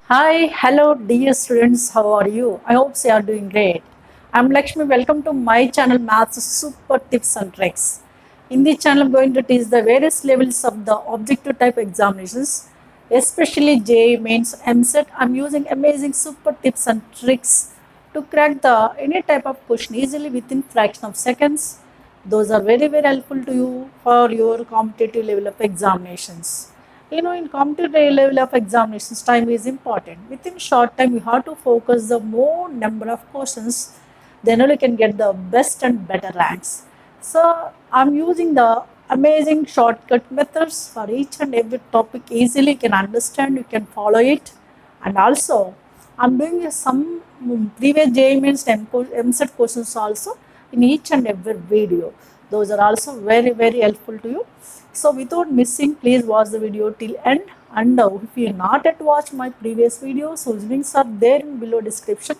Hi, hello, dear students. How are you? I hope you are doing great. I'm Lakshmi. Welcome to my channel, Maths Super Tips and Tricks. In this channel, I'm going to teach the various levels of the objective type examinations, especially JEE Mains, MSET. I'm using amazing super tips and tricks to crack the any type of question easily within fraction of seconds. Those are very helpful to you for your competitive level of examinations. In competitive level of examinations, time is important. Within short time, you have to focus the more number of questions, then only you can get the best and better ranks. So I'm using the amazing shortcut methods for each and every topic easily. You can understand, you can follow it, and also I'm doing some previous JEE means MSET questions also in each and every video. Those are also very helpful to you. So without missing, please watch the video till end. And if you not yet watched my previous videos, whose links are there in below description,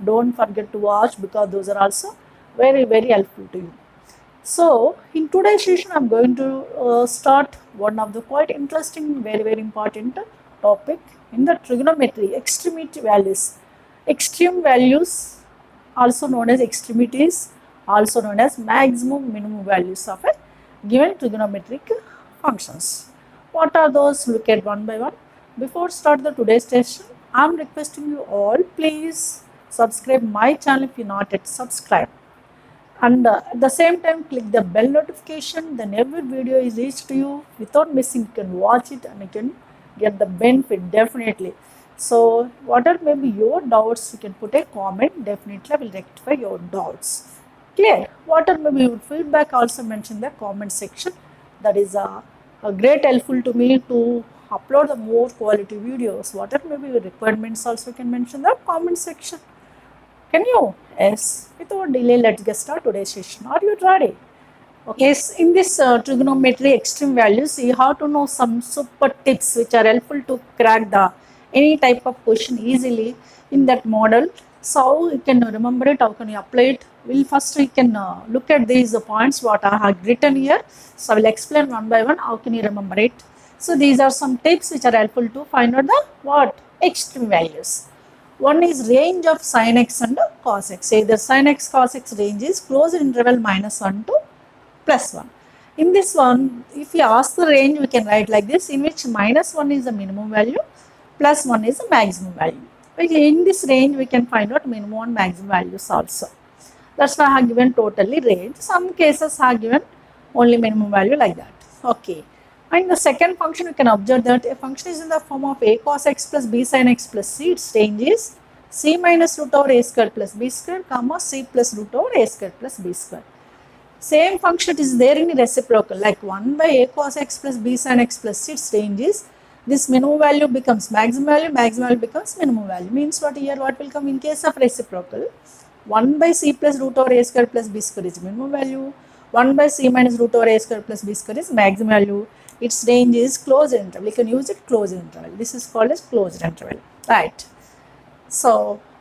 don't forget to watch because those are also very helpful to you. So in today's session, I'm going to start one of the quite interesting, very important topic in the trigonometry, extremity values. Extreme values, also known as extremities, also known as maximum minimum values of a given trigonometric functions. What are those? Look at one by one. Before start the today's session, I'm requesting you all please subscribe my channel if you not yet subscribed, and at the same time click the bell notification, then every video is reached to you without missing. You can watch it and you can get the benefit definitely. So whatever may be your doubts, you can put a comment, definitely I will rectify your doubts. Clear? Whatever may be your feedback, also mention the comment section. That is a great helpful to me to upload the more quality videos. Whatever may be your requirements, also you can mention the comment section. Can you? Yes. Without delay, let's get started today's session. Are you ready? Okay. Yes, in this trigonometry extreme values, you have to know some super tips which are helpful to crack the any type of question easily in that model. So how you can remember it, how can you apply it? Well, first we can look at these points what I have written here. So I will explain one by one how can you remember it. So these are some tips which are helpful to find out the what extreme values. One is range of sin x and cos x. Say the sin x cos x range is closed interval -1 to +1. In this one, if you ask the range, we can write like this, in which -1 is the minimum value, +1 is the maximum value. In this range, we can find out minimum and maximum values also. That's why I have given totally range. Some cases have given only minimum value like that. Okay. And the second function, we can observe that a function is in the form of a cos x plus b sin x plus c. Its range is c minus root over a square plus b square, comma c plus root over a square plus b square. Same function is there in reciprocal, like 1 by a cos x plus b sin x plus c. Its range is this minimum value becomes maximum value becomes minimum value. Means what here, what will come in case of reciprocal? 1 by c plus root over a square plus b square is minimum value. 1 by c minus root over a square plus b square is maximum value. Its range is closed interval. You can use it closed interval. This is called as closed interval. Right. So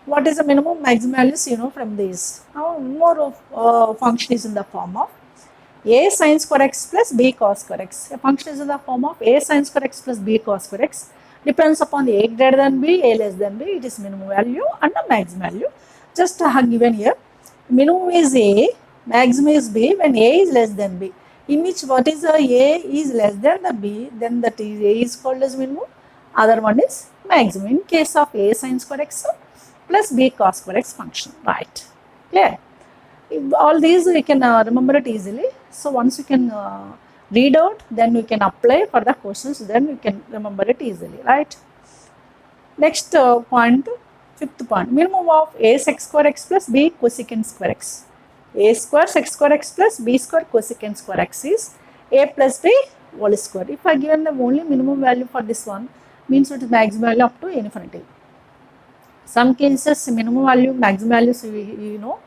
what is the minimum maximum values? You know from these. Now more of function is in the form of a sin square x plus b cos square x. A function is in the form of a sin square x plus b cos square x. Depends upon the a greater than b, a less than b. It is minimum value and the maximum value. Just I have given here. Minimum is a, maximum is b when a is less than b. In which what is a is less than the b, then that is a is called as minimum. Other one is maximum. In case of a sin square x plus b cos square x function. Right. Clear? All these we can remember it easily. So once you can read out, then we can apply for the questions, then we can remember it easily, right? Next point, fifth point, minimum of a x square x plus b cosecant square x. A square x square x plus b square cosecant square x is a plus b whole square. If I given the only minimum value for this one, means it is maximum value up to infinity. Some cases minimum value, maximum values, you know,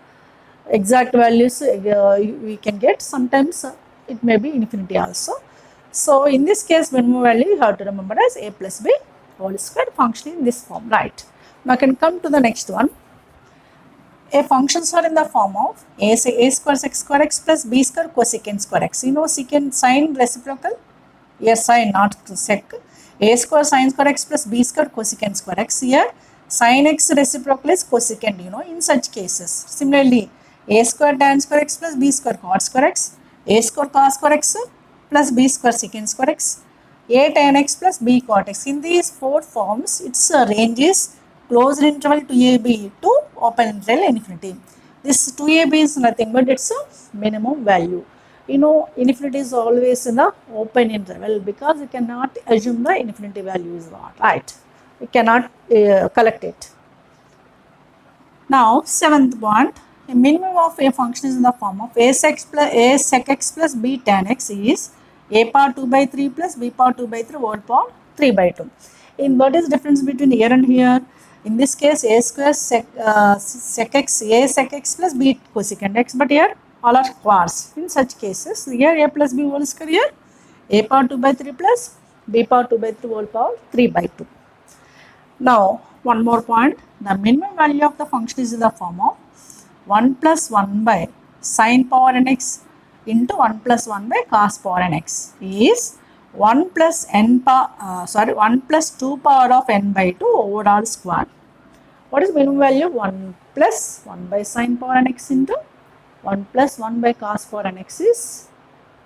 exact values we can get. Sometimes it may be infinity also. So in this case, minimum value you have to remember as a plus b whole square, function in this form, right? Now I can come to the next one. A functions are in the form of a square x square x plus b square cosecant square x. You know secant, sine reciprocal, yes, sine not sec. A square sin square x plus b square cosecant square x. Here sin x reciprocal is cosecant, in such cases. Similarly, a square tan square x plus b square cot square x, a square cos square x plus b square secant square x, a tan x plus b cot x. In these four forms, its range is closed interval 2ab to open interval infinity. This 2ab is nothing but it's a minimum value. Infinity is always in the open interval because you cannot assume the infinity value is what, right? We cannot collect it. Now, seventh point, a minimum of a function is in the form of a sec x plus b tan x is a power 2 by 3 plus b power 2 by 3 whole power 3 by 2. In what is the difference between here and here? In this case, a square sec x plus b cosecant x, but here all are squares. In such cases, here a plus b whole square, here a power 2 by 3 plus b power 2 by 3 whole power 3 by 2. Now, one more point, the minimum value of the function is in the form of 1 plus 1 by sin power n x into 1 plus 1 by cos power n x is 1 plus 1 plus 2 power of n by 2 overall square. What is minimum value? 1 plus 1 by sin power n x into 1 plus 1 by cos power n x is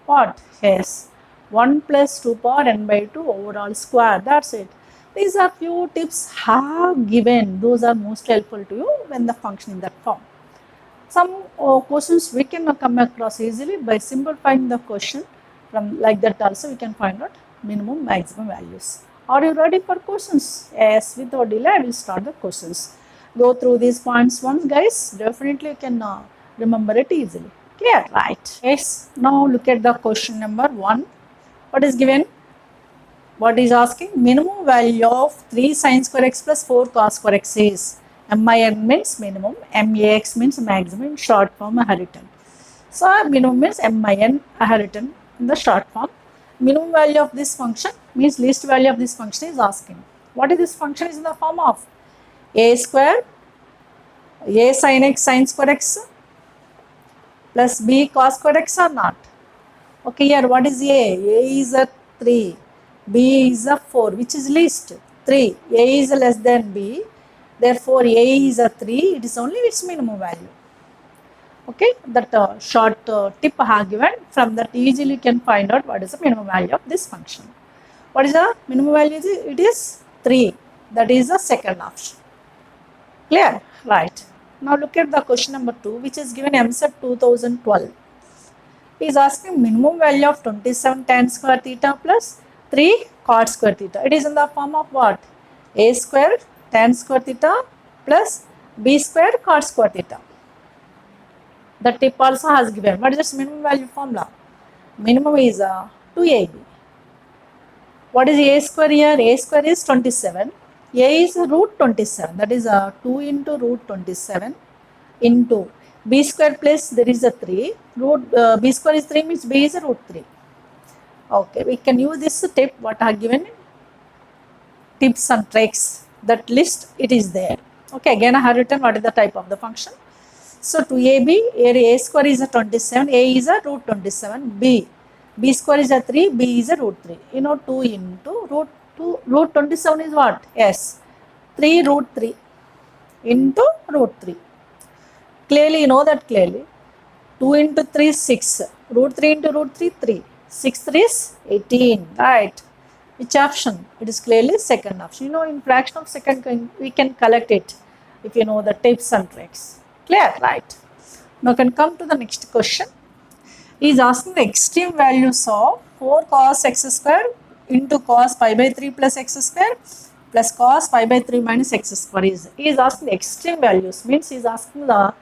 what? Yes, 1 plus 2 power n by 2 overall square. That's it. These are few tips have given. Those are most helpful to you when the function in that form. Some questions we can come across easily by simplifying the question. From like that also we can find out minimum maximum values. Are you ready for questions? Yes, without delay I will start the questions. Go through these points once, guys. Definitely you can remember it easily. Clear? Right. Yes. Now look at the question number 1. What is given? What is asking? Minimum value of 3 sin square x plus 4 cos square x is. MIN means minimum, MAX means maximum in short form inheritance. So minimum means MIN inheritance in the short form. Minimum value of this function means least value of this function is asking. What is this function is in the form of a square, a sin x sin square x plus b cos square x or not? Okay, here what is a? A is a 3, b is a 4, which is least 3. A is less than b, therefore a is a 3, it is only its minimum value. Okay, that short tip I have given. From that easily you can find out what is the minimum value of this function. What is the minimum value? It is 3. That is the second option. Clear? Right. Now look at the question number 2, which is given MSET 2012. He is asking minimum value of 27 tan square theta plus 3 cot square theta. It is in the form of what? A square tan square theta plus b square cot square theta. The tip also has given. What is its minimum value formula? Minimum is 2ab. What is a square here? A square is 27. A is root 27. That is 2 into root 27 into b square plus there is a 3. B square is 3 means b is root 3. Okay, we can use this tip what I have given. Tips and tricks. That list it is there. Okay, again I have written what is the type of the function. So 2ab, a square is a 27, a is a root 27, b square is a 3, b is a root 3. 2 into root 27 is what? Yes, 3 root 3 into root 3. Clearly you know that clearly. 2 into 3 is 6, root 3 into root 3, 3. 6 3 is 18, right? Which option? It is clearly second option. In fraction of second we can collect it if you know the tips and tricks. Clear? Right. Now can come to the next question. He is asking the extreme values of 4 cos x square into cos pi by 3 plus x square plus cos pi by 3 minus x square. He is asking the extreme values, means he is asking the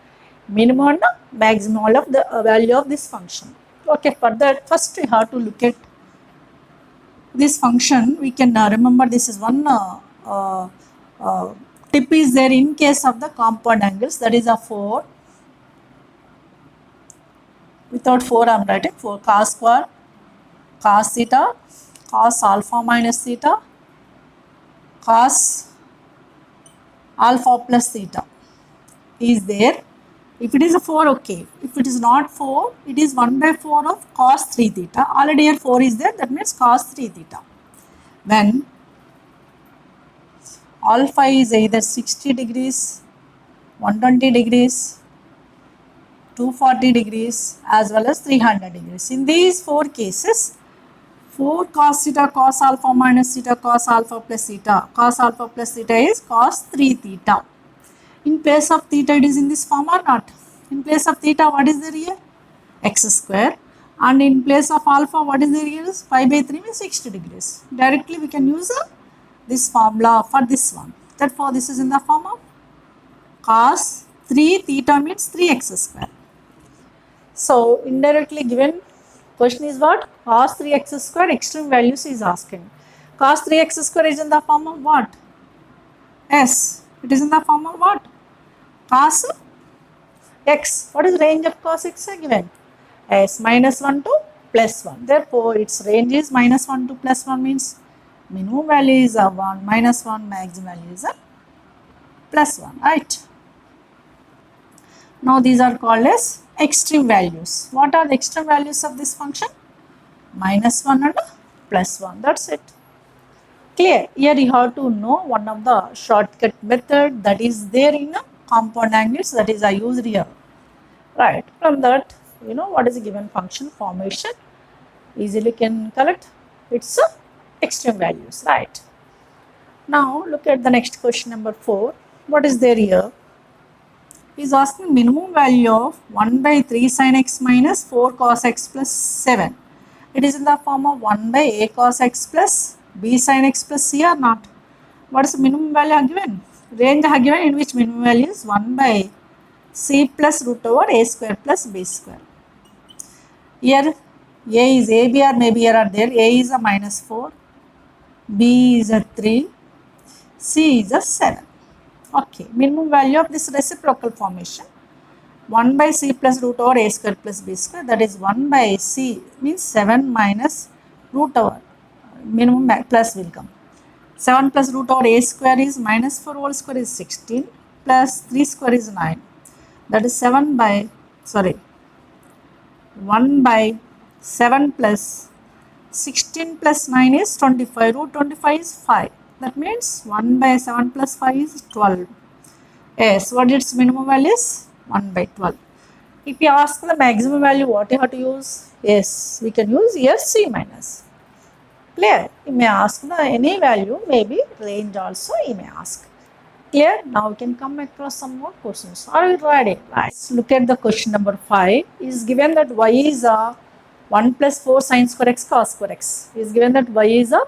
minimum and maximum of the value of this function. Okay, for that first we have to look at this function. We can remember this is one tip is there in case of the compound angles, that is a 4. Without 4 I am writing 4 cos square cos theta cos alpha minus theta cos alpha plus theta is there. If it is a 4, okay. If it is not 4, it is 1 by 4 of cos 3 theta. Already here 4 is there, that means cos 3 theta. When alpha is either 60 degrees, 120 degrees, 240 degrees as well as 300 degrees. In these four cases, 4 cos theta cos alpha minus theta cos alpha plus theta. Cos alpha plus theta is cos 3 theta. In place of theta it is in this form or not? In place of theta what is there here? X square. And in place of alpha what is there here? Is pi by 3 means 60 degrees. Directly we can use this formula for this one. Therefore this is in the form of cos 3 theta means 3x square. So indirectly given question is what? Cos 3x square extreme values is asking. Cos 3x square is in the form of what? S. It is in the form of what? Cos x. What is range of cos x given? S minus 1 to plus 1. Therefore its range is minus 1 to plus 1 means minimum value is 1, minus 1, maximum value is plus 1, right? Now these are called as extreme values. What are the extreme values of this function? Minus 1 and plus 1. That's it. Clear? Here you have to know one of the shortcut method that is there in compound angles, that is I used here. Right. From that, you know what is a given function formation. Easily can collect its extreme values. Right. Now look at the next question number 4. What is there here? Is asking minimum value of 1 by 3 sin x minus 4 cos x plus 7. It is in the form of 1 by a cos x plus b sin x plus c or not. What is the minimum value given? Range given in which minimum value is 1 by c plus root over a square plus b square. Here a is a, b or maybe here are there. A is a minus 4, b is a 3, c is a 7. Okay, minimum value of this reciprocal formation 1 by c plus root over a square plus b square, that is 1 by c means 7 minus root over minimum plus will come. 7 plus root over a square is minus 4 whole square is 16 plus 3 square is 9, that is 1 by 7 plus 16 plus 9 is 25, root 25 is 5. That means 1 by 7 plus 5 is 12. Yes, what its minimum value is? 1 by 12. If you ask the maximum value, what you have to use? Yes, we can use here C minus. Clear? You may ask the any value, maybe range also you may ask. Clear? Now we can come across some more questions. Are you ready? Right. Look at the question number 5. Is given that y is a 1 plus 4 sin square x cos square x. Is given that y is a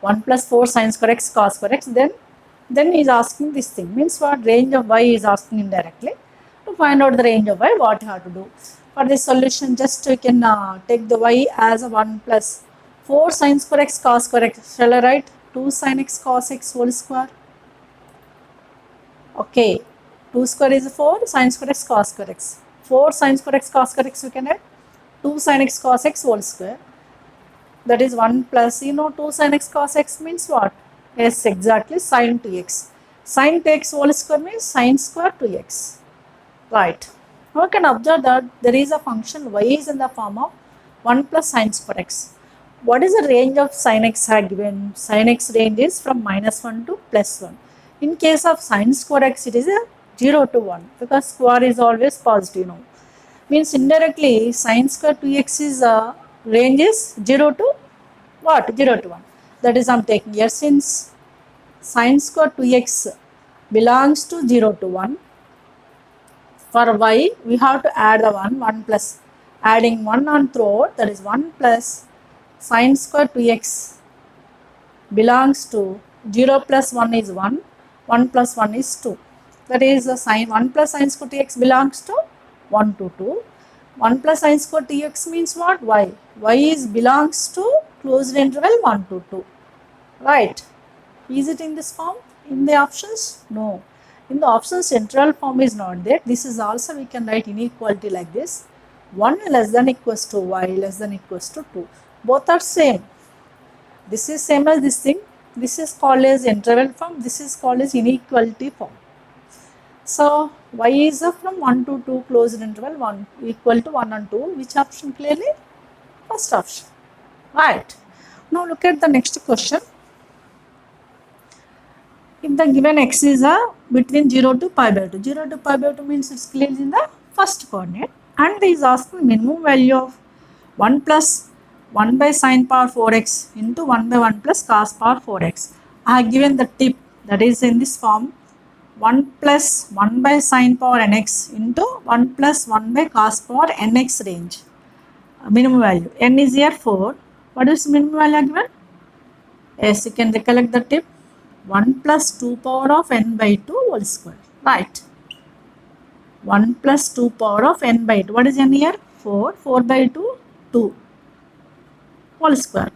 1 plus 4 sin square x cos square x, then he is asking this thing, means what range of y is asking indirectly. To find out the range of y, what you have to do? For this solution, just you can take the y as a 1 plus 4 sin square x cos square x. Shall I write 2 sin x cos x whole square? Okay, 2 square is 4, sin square x cos square x. 4 sin square x cos square x we can add 2 sin x cos x whole square. That is 1 plus, 2 sin x cos x means what? Yes, exactly, sin 2x. Sin 2x whole square means sin square 2x. Right. Now we can observe that there is a function y is in the form of 1 plus sin square x. What is the range of sin x given? Sin x range is from minus 1 to plus 1. In case of sin square x, it is a 0 to 1 because square is always positive. Means indirectly sin square 2x is range is 0 to what? 0 to 1. That is I am taking here, since sin square 2x belongs to 0 to 1. For y, we have to add the 1 plus, adding 1 on throughout, that is 1 plus sin square 2x belongs to 0 plus 1 is 1, 1 plus 1 is 2. That is the sin 1 plus sin square 2x belongs to 1 to 2. 1 plus sin square 2x means what? Y. Y is belongs to closed interval 1 to 2. Right. Is it in this form? In the options? No. In the options, interval form is not there. This is also we can write inequality like this. 1 less than equals to y less than equals to 2. Both are same. This is same as this thing. This is called as interval form. This is called as inequality form. So y is from 1 to 2 closed interval 1 equal to 1 and 2. Which option clearly? First option. Right. Now look at the next question. If the given x is between 0 to pi by 2, 0 to pi by 2 means it's clearly in the first coordinate, and is asking minimum value of 1 plus 1 by sine power 4x into 1 by 1 plus cos power 4x. I have given the tip that is in this form 1 plus 1 by sine power nx into 1 plus 1 by cos power nx range. Minimum value. N is here 4. What is minimum value given? Yes, you can recollect the tip. 1 plus 2 power of n by 2 whole square. Right. 1 plus 2 power of n by 2. What is n here? 4. 4 by 2, 2 whole square.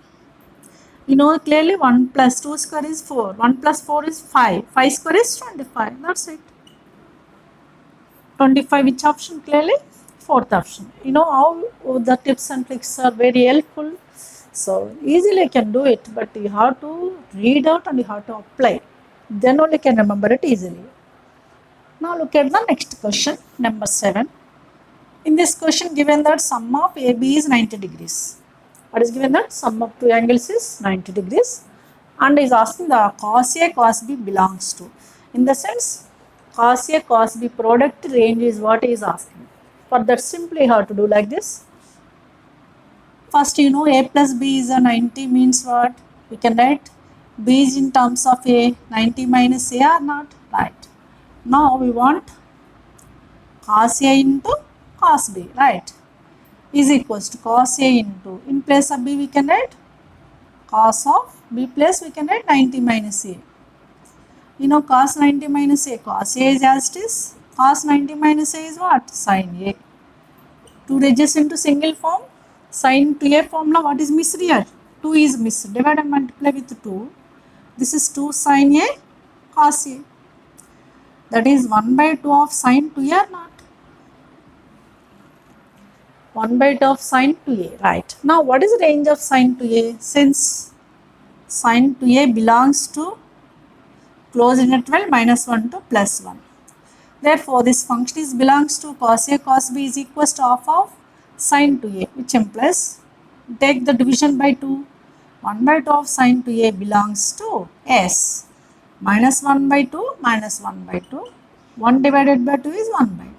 You know clearly 1 plus 2 square is 4. 1 plus 4 is 5. 5 square is 25. That's it. 25 which option clearly? Fourth option. You know how the tips and tricks are very helpful. So easily you can do it, but you have to read out and you have to apply. Then only you can remember it easily. Now look at the next question, number 7. In this question given that sum of AB is 90 degrees. What is given that? Sum of two angles is 90 degrees and is asking the cos A cos B belongs to. In the sense cos A cos B product range is what he is asking. For that simply you have to do like this. First you know A plus B is a 90 means what? We can write B is in terms of A, 90 minus A or not? Right. Now we want cos A into cos B, right? Is equals to cos A into, in place of B we can write cos of B plus we can write 90 minus A. You know cos 90 minus A, cos A is as it is, cos 90 minus A is what? Sin A. Two digits into single form, sin to A formula what is missed here? 2 is missed, divide and multiply with 2. This is 2 sin A cos A. That is 1 by 2 of sin 2A or not? 1 by 2 of sin 2A, right. Now what is the range of sin 2A? Since sin 2A belongs to closed interval minus 1 to plus 1. Therefore, this function is belongs to cos A cos B is equals to half of sin 2A, which implies take the division by 2. 1 by 2 of sin 2A belongs to S. Minus 1 by 2 minus 1 by 2. 1 divided by 2 is 1 by 2.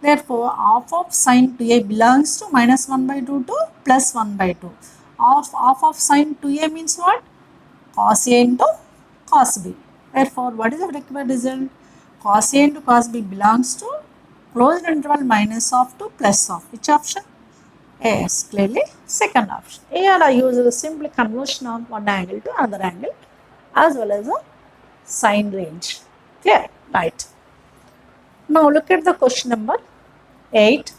Therefore, half of sin 2A belongs to minus 1 by 2 to plus 1 by 2. Half of sin 2A means what? Cos A into cos B. Therefore, what is the required result? Cos A into cos B belongs to closed interval minus of to plus of. Which option? Yes, clearly second option. Here I use a simple conversion of one angle to another angle as well as a sine range. Clear? Right. Now look at the question number 8.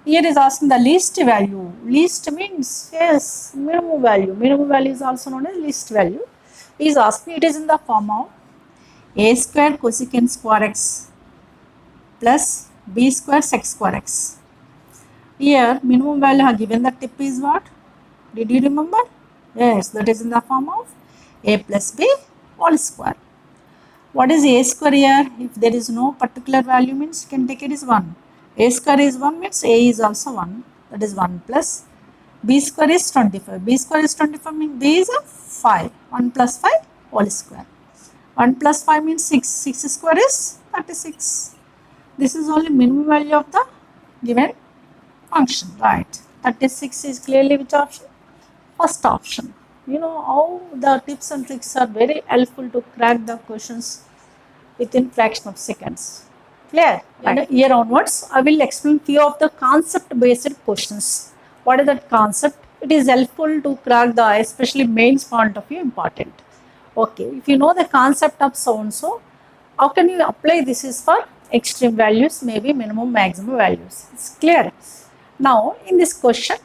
Here is asking the least value. Least means yes, minimum value. Minimum value is also known as least value. He is asking, it is in the form of a square cosecant square x plus b square sec square x. Here minimum value have given the tip is what? Did you remember? Yes, that is in the form of a plus b whole square. What is a square here? If there is no particular value means you can take it as 1. A square is 1 means a is also 1. That is 1 plus b square is 25. B square is 25 means b is a 5. 1 plus 5 whole square. 1 plus 5 means 6. 6 square is 36. This is only minimum value of the given function, right? 36 is clearly which option? First option. You know how the tips and tricks are very helpful to crack the questions within fraction of seconds. Clear? Right. And here onwards, I will explain few of the concept based questions. What is that concept? It is helpful to crack the especially mains point of view important. Okay, if you know the concept of so and so, how can you apply this is for extreme values, maybe minimum maximum values. It's clear. Now in this question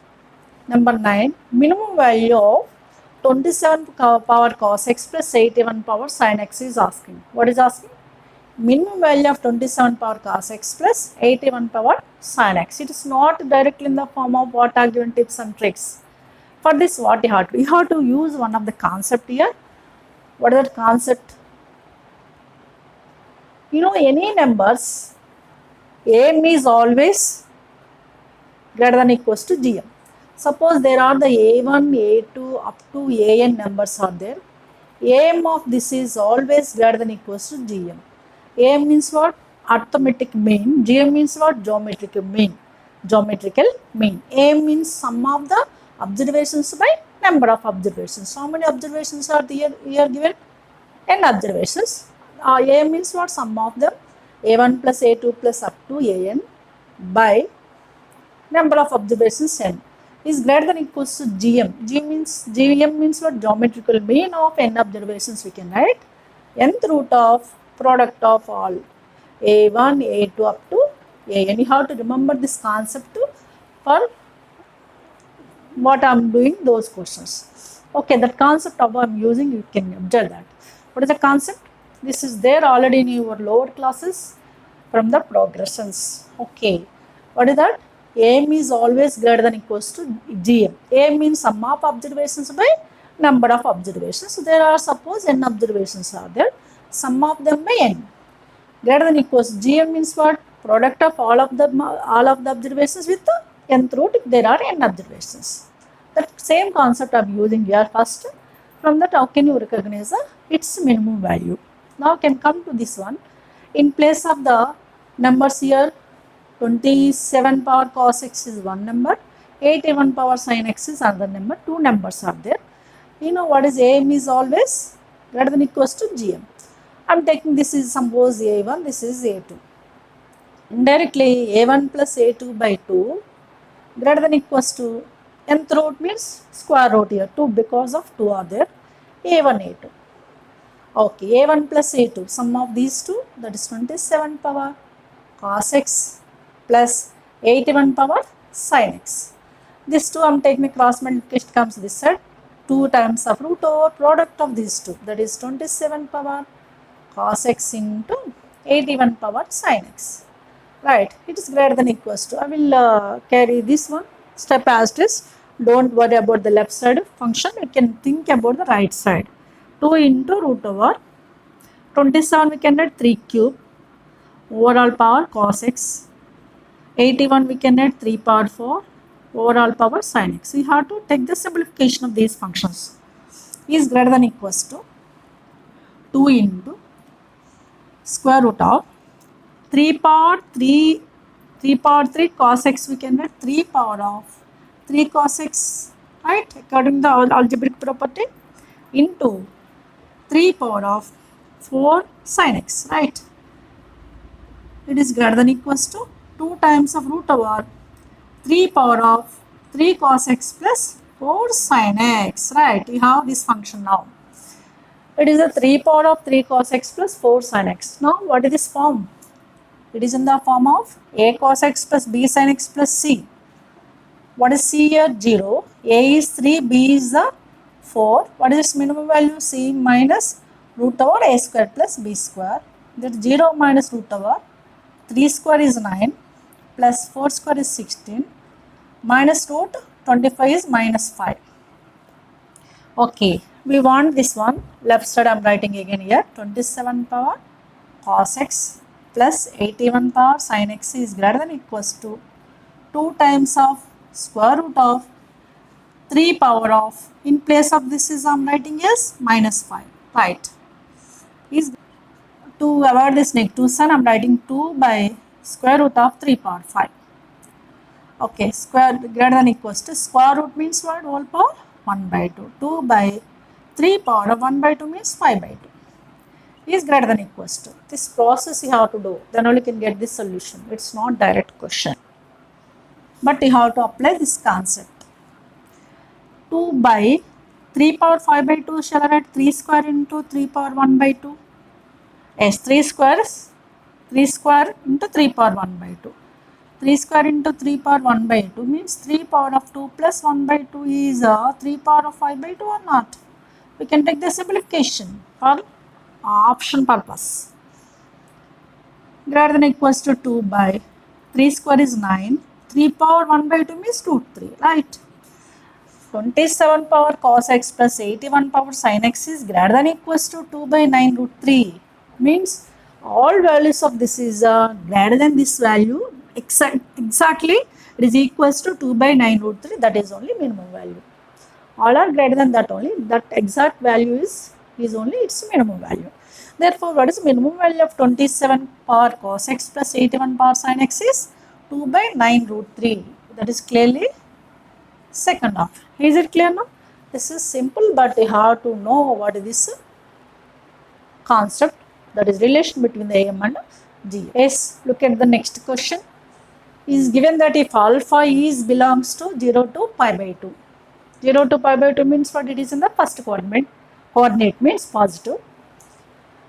number 9, minimum value of 27 power cos x plus 81 power sin x is asking. What is asking? Minimum value of 27 power cos x plus 81 power sin x. It is not directly in the form of what are given tips and tricks. For this what you have to do? You have to use one of the concept here. What is that concept? You know any numbers, m is always greater than equals to gm. Suppose there are the a1, a2 up to an numbers are there. AM of this is always greater than equals to GM. AM means what? Arithmetic mean. GM means what? Geometrical mean. Geometrical mean. AM means sum of the observations by number of observations. How many observations are here given? N observations. AM means what? Sum of them. A1 plus A2 plus up to AN by number of observations n is greater than equals to GM. GM means what? Geometrical mean of n observations. We can write nth root of product of all A1, A2 up to AN. You have to remember this concept for what I am doing those questions. Okay, that concept of I am using, you can observe that. What is the concept? This is there already in your lower classes from the progressions. Okay, what is that? AM is always greater than equals to GM. AM means sum of observations by number of observations. So there are suppose n observations are there. Sum of them by n greater than equals to GM means what? Product of all of the observations with the nth root if there are n observations. That same concept I am using here first. From that, how can you recognize its minimum value? Now can come to this one. In place of the numbers here, 27 power cos x is one number, 81 power sin x is another number. Two numbers are there. You know what is AM is always greater than equals to GM. I am taking this is suppose A1, this is A2. Indirectly A1 plus A2 by 2 greater than equals to nth root means square root here 2 because of 2 are there. A1, A2. Okay, A1 plus A2, sum of these two, that is 27 power cos x plus 81 power sin x. This two I am taking the cross multiplication comes this side. 2 times of root over product of these two, that is 27 power cos x into 81 power sin x. Right, it is greater than equals to. I will carry this one step as it is. Don't worry about the left side function. You can think about the right side. 2 into root over 27 we can add 3 cube overall power cos x. 81 we can add 3 power 4 overall power sin x. We have to take the simplification of these functions. Is greater than equals to 2 into square root of 3 power 3 cos x we can add 3 power of 3 cos x, right, according to the algebraic property, into 3 power of 4 sin x, right. It is greater than equals to 2 times of root over 3 power of 3 cos x plus 4 sin x, right. We have this function now. It is a 3 power of 3 cos x plus 4 sin x. Now what is this form? It is in the form of a cos x plus b sin x plus c. What is c here? 0. A is 3, b is the 4. What is its minimum value? C minus root over a square plus b square. That 0 minus root over 3 square is 9 plus 4 square is 16 minus root 25 is minus 5. Okay, we want this one. Left side I am writing again here. 27 power cos x plus 81 power sin x is greater than equals to 2 times of square root of 3 power of, in place of this is I am writing as minus 5, right. Is to avoid this negative sign I am writing 2 by square root of 3 power 5. Okay, square greater than equals to square root means what? Whole power 1 by 2. 2 by 3 power of 1 by 2 means 5 by 2. Is greater than equals to. This process you have to do, then only you can get this solution. It's not direct question, but you have to apply this concept. 2 by 3 power 5 by 2, shall I write 3 square into 3 power 1 by 2? Yes, 3 squares, 3 square into 3 power 1 by 2. 3 square into 3 power 1 by 2 means 3 power of 2 plus 1 by 2 is 3 power of 5 by 2 or not? We can take the simplification for option purpose. Greater than equals to 2 by 3 square is 9. 3 power 1 by 2 means root 3, right. 27 power cos x plus 81 power sin x is greater than equals to 2 by 9 root 3. Means all values of this is greater than this value. Exactly it is equals to 2 by 9 root 3. That is only minimum value. All are greater than that only. That exact value is is only its minimum value. Therefore, what is minimum value of 27 power cos x plus 81 power sin x is 2 by 9 root 3. That is clearly second half. Is it clear now? This is simple, but you have to know what is this concept, that is relation between the AM and G. Yes, look at the next question. Is given that if alpha is belongs to 0 to pi by 2. 0 to pi by 2 means what? It is in the first coordinate means positive,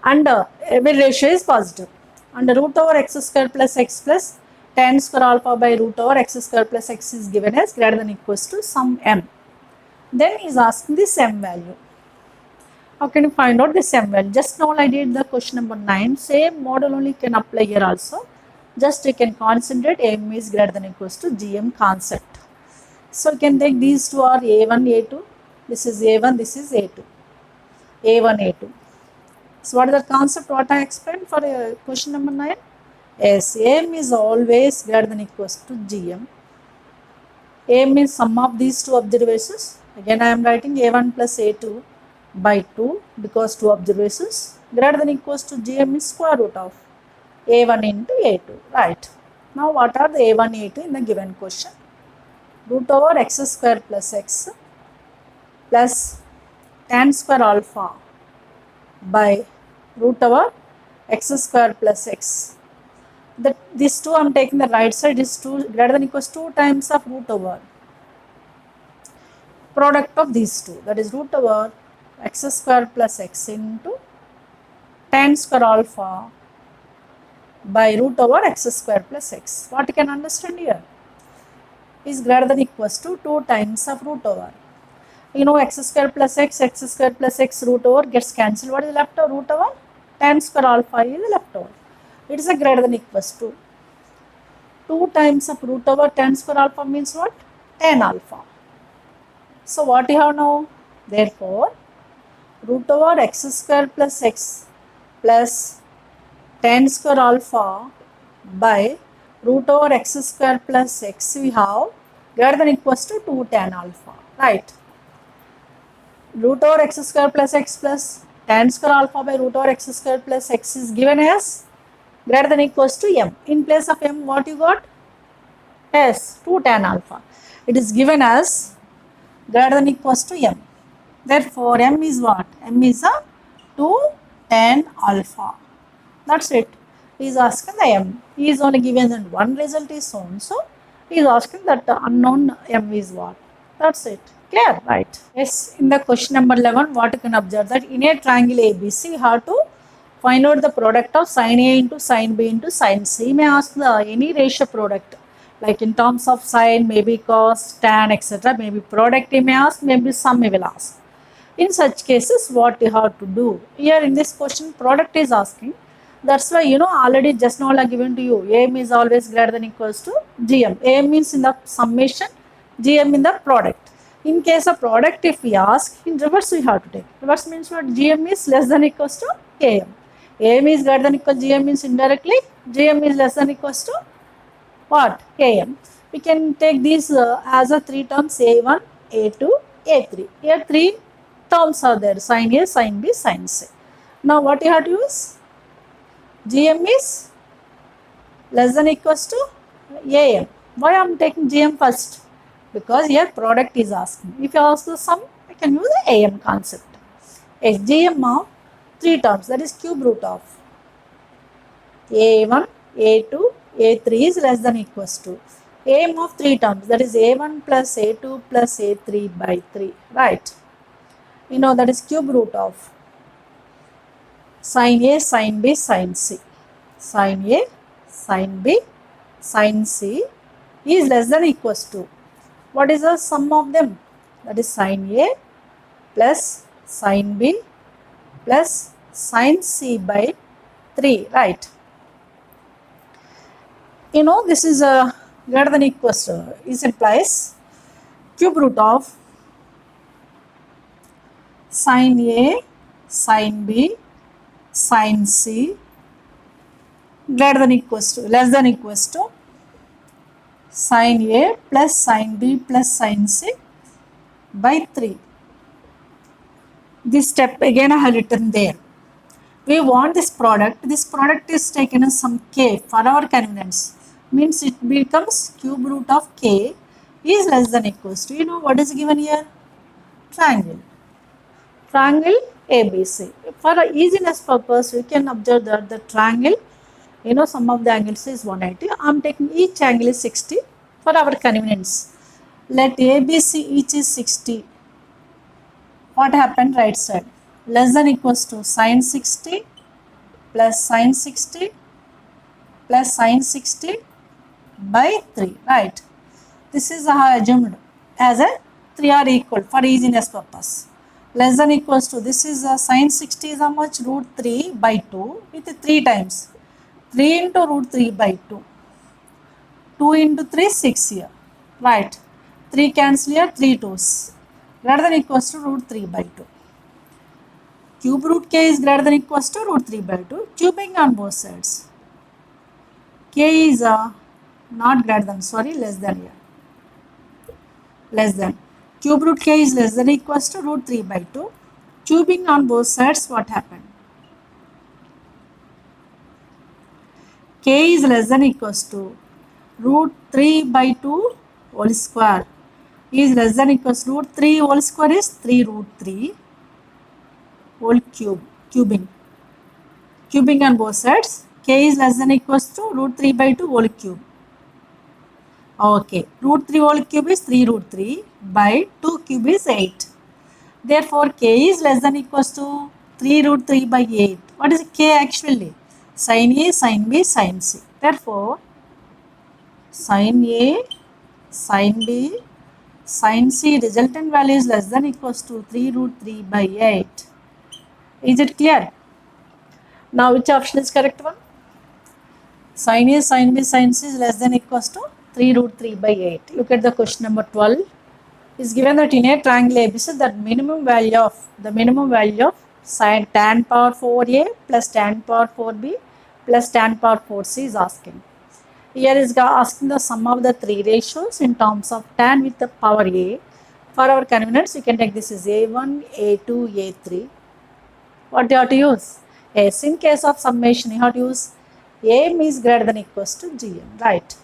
and every ratio is positive, and root over x square plus x plus tan square alpha by root over x square plus x is given as greater than equals to some m. Then he is asking this m value. How can you find out this m value? Just now I did the question number 9. Same model only can apply here also. Just you can concentrate m is greater than equals to gm concept. So you can take these two are a1, a2. This is a1, this is a2. a1, a2. So what is the concept what I explained for question number 9? Yes, m is always greater than equals to gm. m is sum of these two observations. Again I am writing a1 plus a2 by 2 because two observations. Greater than equals to gm is square root of a1 into a2. Right. Now what are the a1, a2 in the given question? Root over x square plus x plus tan square alpha by root over x square plus x. This 2 I am taking the right side is 2 greater than equals 2 times of root over product of these two, that is root over x square plus x into tan square alpha by root over x square plus x. What you can understand here is greater than equals to 2 times of root over. You know x square plus x root over gets cancelled. What is left over? Root over tan square alpha is left over. It is a greater than equals to 2 times of root over tan square alpha means what? Tan alpha. So what you have now? Therefore, root over x square plus x plus tan square alpha by root over x square plus x we have greater than equals to 2 tan alpha. Right. Root over x square plus x plus tan square alpha by root over x square plus x is given as greater than equals to m. In place of m, what you got? Yes, 2 tan alpha. It is given as greater than equals to m. Therefore, m is what? M is a 2 tan alpha. That's it. He is asking the m. He is only given that one result is shown. So, he is asking that the unknown m is what? That's it. Clear? Right. Yes, in the question number 11, what you can observe that in a triangle ABC, we have to find out the product of sin A into sin B into sin C. He may ask the any ratio product, like in terms of sin, maybe cos, tan, etc. Maybe product he may ask, maybe sum he will ask. In such cases, what you have to do? Here in this question, product is asking. That's why, you know, already just now I given to you, AM is always greater than equals to GM. AM means in the summation, GM in the product. In case of product, if we ask, in reverse we have to take. Reverse means what? GM is less than equals to AM. AM is greater than equal to GM means indirectly, GM is less than equals to what? AM. We can take these as a 3 terms, A1, A2, A3. Here 3 terms are there, sin A, sin B, sin C. Now what you have to use? GM is less than equals to AM. Why I am taking GM first? Because here product is asking. If you ask the sum, I can use the AM concept. A GM of 3 terms, that is cube root of A1, A2, A3 is less than equals to AM of 3 terms, that is A1 plus A2 plus A3 by 3. Right. You know that is cube root of sin A, sin B, sin C. Sin A, sin B, sin C is less than equals to, what is the sum of them? That is sin A plus sin B plus sin C by 3, right? You know, this is a greater than equals to, this implies cube root of sin A, sin B, sin C greater than equals to, less than equals to sin A plus sin B plus sin C by 3. This step again I have written there. We want this product is taken as some k for our convenience, means it becomes cube root of k is less than equals to, you know what is given here? Triangle ABC. For a easiness purpose, we can observe that the triangle, you know, sum of the angles is 180. I am taking each angle is 60 for our convenience. Let ABC each is 60. What happened right side? Less than equals to sine 60 plus sine 60 plus sine 60 by 3, right? This is assumed as a 3 are equal for easiness purpose. Less than equals to, this is sine 60 is how much? Root 3 by 2 with 3 times. 3 into root 3 by 2. 2 into 3, 6 here, right? 3 cancel here, 3 2's. Greater than equals to root 3 by 2. Cube root k is greater than equals to root 3 by 2. Cubing on both sides. K is not greater than, sorry, less than here. Less than. Cube root k is less than equals to root 3 by 2. Cubing on both sides, what happened? K is less than equals to root 3 by 2 whole square is less than equals to root 3 whole square is 3 root 3 whole cube. Cubing on both sides. K is less than equals to root 3 by 2 whole cube. Okay, root 3 whole cube is 3 root 3 by 2 cube is 8. Therefore, K is less than equals to 3 root 3 by 8. What is K actually? Sin A, sin B, sin C. Therefore, sin A, sin B, sin C resultant value is less than equals to 3 root 3 by 8. Is it clear? Now, which option is correct one? Sin A, sin B, sin C is less than equals to 3 root 3 by 8. Look at the question number 12. Is given that in a triangle ABC, that minimum value of sin tan power 4A plus tan power 4B plus tan power 4C is asking. Here is asking the sum of the three ratios in terms of tan with the power A. For our convenience, you can take this as A1, A2, A3. What you have to use? Yes, in case of summation, you have to use AM is greater than equals to GM, right?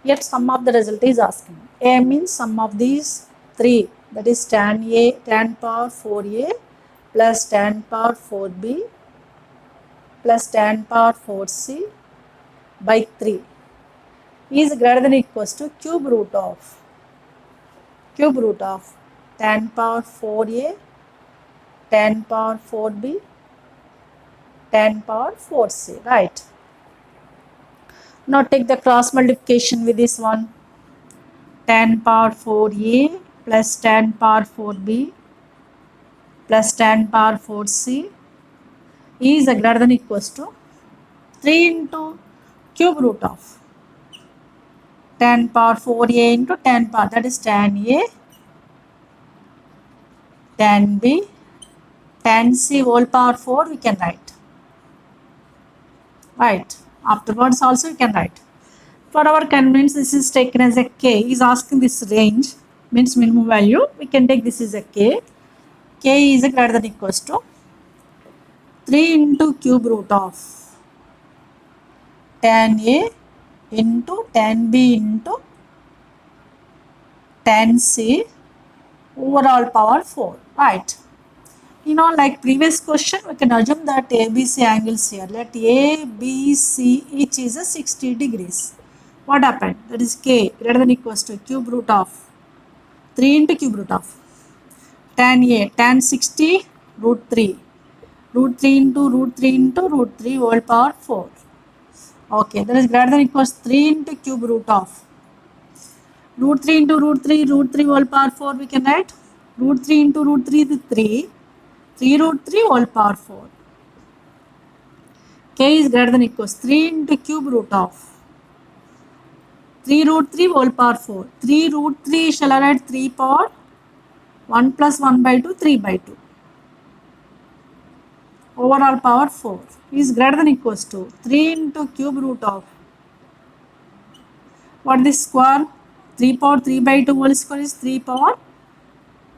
Yet sum of the result is asking. A means sum of these three, that is tan A, tan power 4A plus tan power 4B plus tan power 4C by 3 is greater than equals to cube root of tan power 4A, tan power 4B, tan power 4C, right? Now take the cross multiplication with this one. Tan power 4A plus tan power 4B plus tan power 4C is greater than equals to 3 into cube root of tan power 4A into tan power, that is tan A, tan B, tan C whole power 4 we can write. Right. Afterwards also we can write. For our convenience, this is taken as a K. Is asking this range, means minimum value. We can take this as a K. K is greater than equals to 3 into cube root of tan A into tan B into tan C overall power 4. Right. You know, like previous question, we can assume that ABC angles here. Let A, B, C each is a 60 degrees. What happened? That is K greater than equals to cube root of 3 into cube root of tan A, tan 60 root 3. Root 3 into root 3 into root 3 whole power 4. Okay, that is greater than equals 3 into cube root of root 3 into root 3 whole power 4 we can write. Root 3 into root 3 is 3. 3 root 3 whole power 4. K is greater than equals 3 into cube root of 3 root 3 whole power 4. 3 root 3 shall I write 3 power 1 plus 1 by 2, 3 by 2. Overall power 4 is greater than equals to 3 into cube root of, what is square? 3 power 3 by 2 whole square is 3 power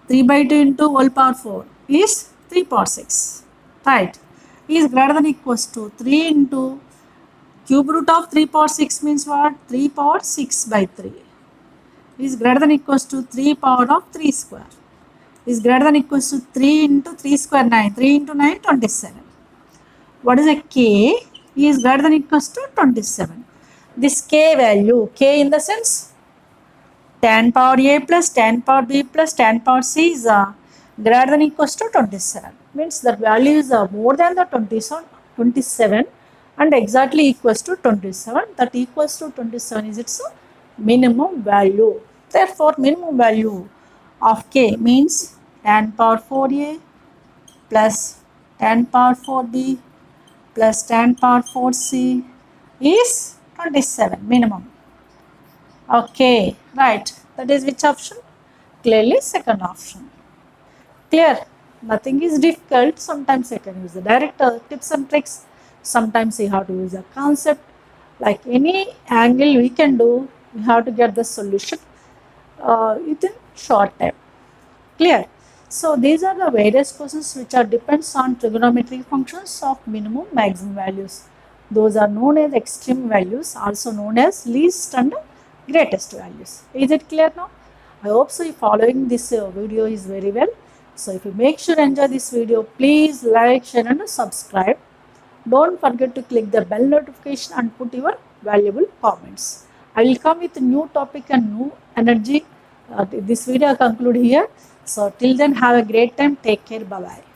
3 by 2 into whole power 4. is 3 power 6, right? Is greater than equals to 3 into cube root of 3 power 6 means what? 3 power 6 by 3 is greater than equals to 3 power of 3 square is greater than equals to 3 into 3 square 9, 3 into 9 27. What is a k? Is greater than equals to 27. This k value, k in the sense tan power a plus tan power b plus tan power c is greater than equals to 27. Means that value is more than the 27 and exactly equals to 27. That equals to 27 is its minimum value. Therefore, minimum value of k means tan power 4a plus tan power 4b plus tan power 4c is 27 minimum. Okay, right. That is which option? Clearly second option. Clear? Nothing is difficult. Sometimes you can use the direct tips and tricks. Sometimes you have to use a concept. Like any angle we can do, we have to get the solution within short time. Clear? So these are the various questions which are depends on trigonometric functions of minimum maximum values. Those are known as extreme values, also known as least and greatest values. Is it clear now? I hope so you following this video is very well. So if you make sure enjoy this video, please like, share and subscribe. Don't forget to click the bell notification and put your valuable comments. I will come with a new topic and new energy. This video I conclude here. So till then, have a great time. Take care. Bye bye.